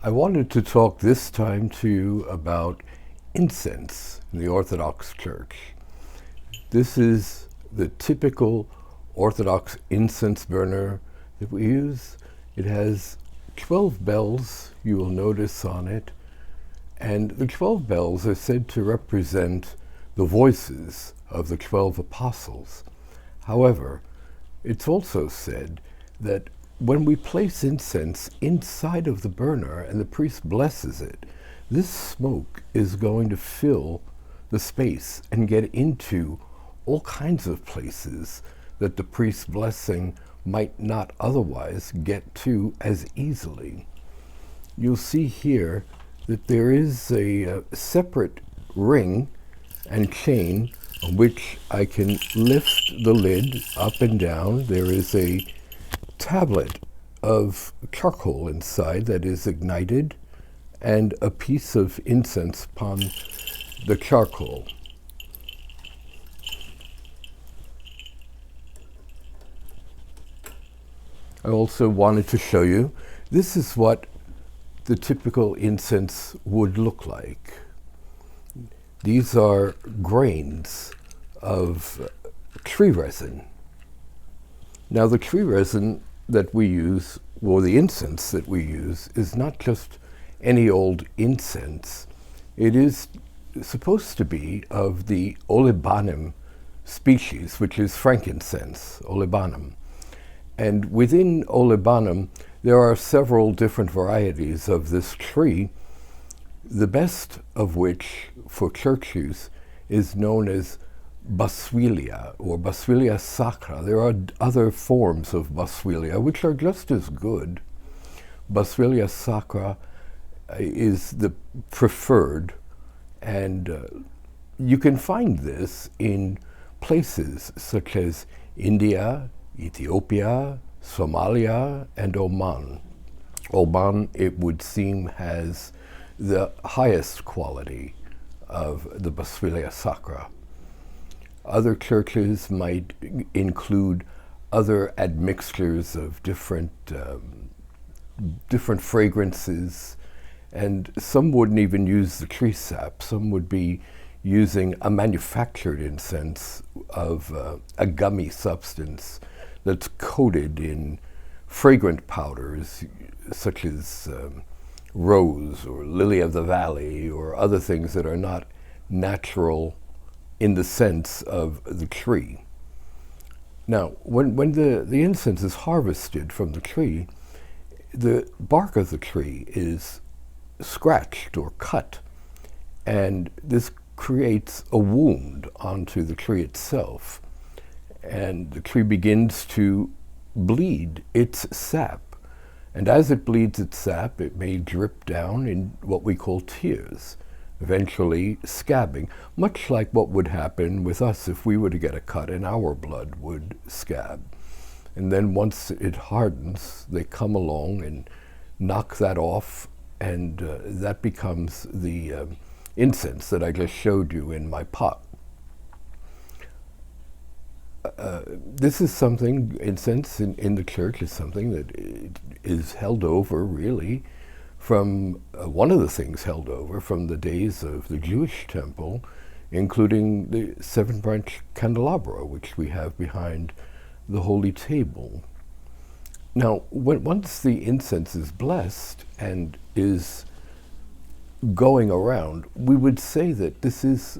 I wanted to talk this time to you about incense in the Orthodox Church. This is the typical Orthodox incense burner that we use. It has 12 bells, you will notice on it, and the 12 bells are said to represent the voices of the 12 apostles. However, it's also said that when we place incense inside of the burner and the priest blesses it, this smoke is going to fill the space and get into all kinds of places that the priest's blessing might not otherwise get to as easily. You'll see here that there is a separate ring and chain on which I can lift the lid up and down. There is a tablet of charcoal inside that is ignited and a piece of incense upon the charcoal. I also wanted to show you, this is what the typical incense would look like. These are grains of tree resin. Now the tree resin that we use, or the incense that we use, is not just any old incense. It is supposed to be of the Olibanum species, which is frankincense, Olibanum. And within Olibanum, there are several different varieties of this tree, the best of which, for church use, is known as Boswellia or Boswellia sacra. There are other forms of Boswellia which are just as good. Boswellia sacra is the preferred, and you can find this in places such as India, Ethiopia, Somalia, and Oman. Oman, it would seem, has the highest quality of the Boswellia sacra. Other churches might include other admixtures of different fragrances, and some wouldn't even use the tree sap. Some would be using a manufactured incense of a gummy substance that's coated in fragrant powders such as rose or lily of the valley or other things that are not natural in the sense of the tree. Now, when the incense is harvested from the tree, the bark of the tree is scratched or cut, and this creates a wound onto the tree itself, and the tree begins to bleed its sap. And as it bleeds its sap, it may drip down in what we call tears, eventually scabbing, much like what would happen with us if we were to get a cut and our blood would scab. And then once it hardens, they come along and knock that off, and that becomes the incense that I just showed you in my pot. This is something, incense in the church is something that is held over really from, one of the things held over from the days of the Jewish temple, including the 7-branch candelabra, which we have behind the holy table. Now, once the incense is blessed and is going around, we would say that this is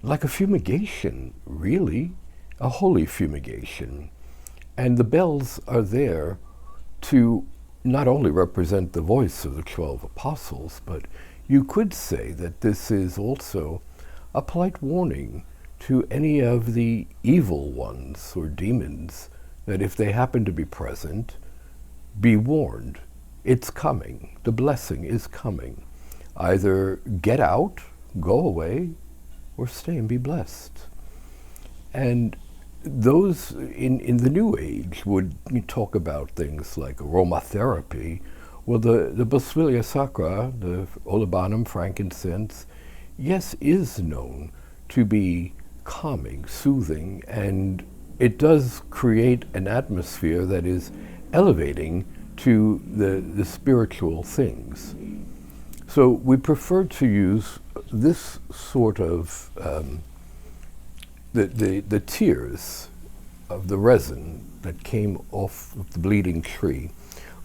like a fumigation, really, a holy fumigation. And the bells are there to not only represent the voice of the 12 apostles, but you could say that this is also a polite warning to any of the evil ones or demons, that if they happen to be present, be warned. It's coming. The blessing is coming. Either get out, go away, or stay and be blessed. And those in the New Age would talk about things like aromatherapy. Well, the Boswellia sacra, the Olibanum frankincense, yes, is known to be calming, soothing, and it does create an atmosphere that is elevating to the spiritual things. So we prefer to use this sort of, the tears of the resin that came off of the bleeding tree,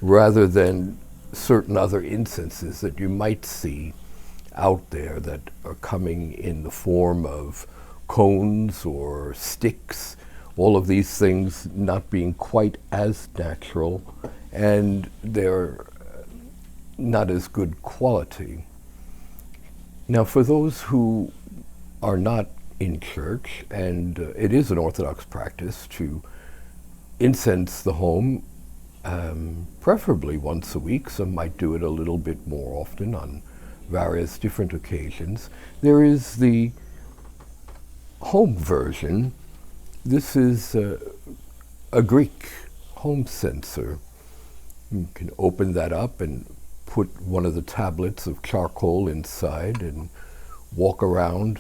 rather than certain other incenses that you might see out there that are coming in the form of cones or sticks, all of these things not being quite as natural, and they're not as good quality. Now, for those who are not in church, and it is an Orthodox practice to incense the home, preferably once a week. Some might do it a little bit more often on various different occasions. There is the home version. This is a Greek home censer. You can open that up and put one of the tablets of charcoal inside and walk around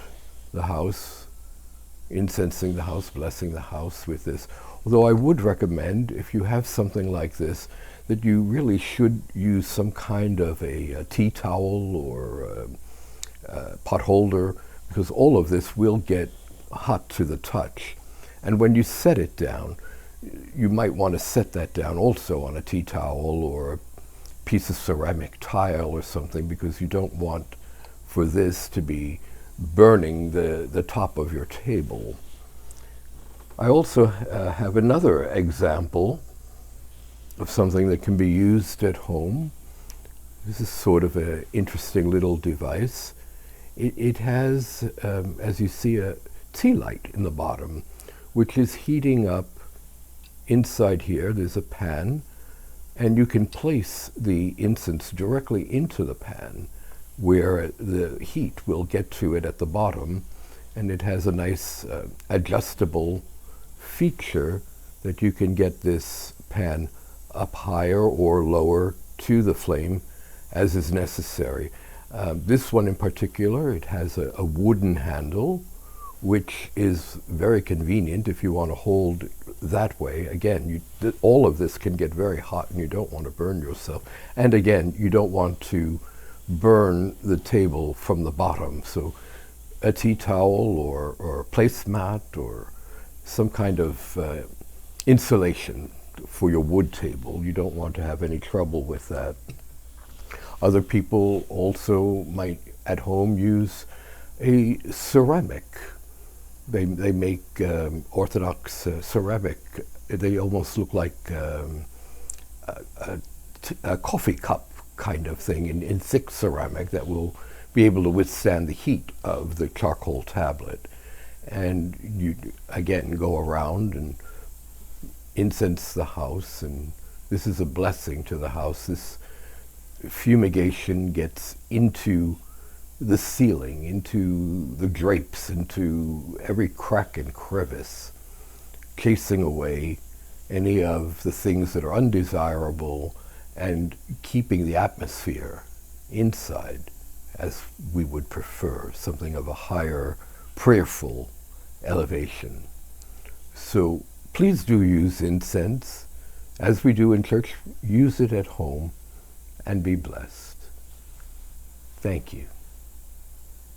the house, incensing the house, blessing the house with this. Although I would recommend, if you have something like this, that you really should use some kind of a tea towel or a pot holder, because all of this will get hot to the touch. And when you set it down, you might want to set that down also on a tea towel or a piece of ceramic tile or something, because you don't want for this to be burning the top of your table. I also have another example of something that can be used at home. This is sort of an interesting little device. It has, as you see, a tea light in the bottom, which is heating up. Inside here there's a pan, and you can place the incense directly into the pan where the heat will get to it at the bottom, and it has a nice adjustable feature that you can get this pan up higher or lower to the flame as is necessary. This one in particular, it has a wooden handle, which is very convenient if you want to hold that way. Again, all of this can get very hot and you don't want to burn yourself. And again, you don't want to burn the table from the bottom. So a tea towel or a placemat or some kind of insulation for your wood table. You don't want to have any trouble with that. Other people also might at home use a ceramic. They make Orthodox ceramic. They almost look like a coffee cup kind of thing in thick ceramic that will be able to withstand the heat of the charcoal tablet. And you, again, go around and incense the house, and this is a blessing to the house. This fumigation gets into the ceiling, into the drapes, into every crack and crevice, chasing away any of the things that are undesirable and keeping the atmosphere inside as we would prefer, something of a higher prayerful elevation. So please do use incense. As we do in church, use it at home and be blessed. Thank you.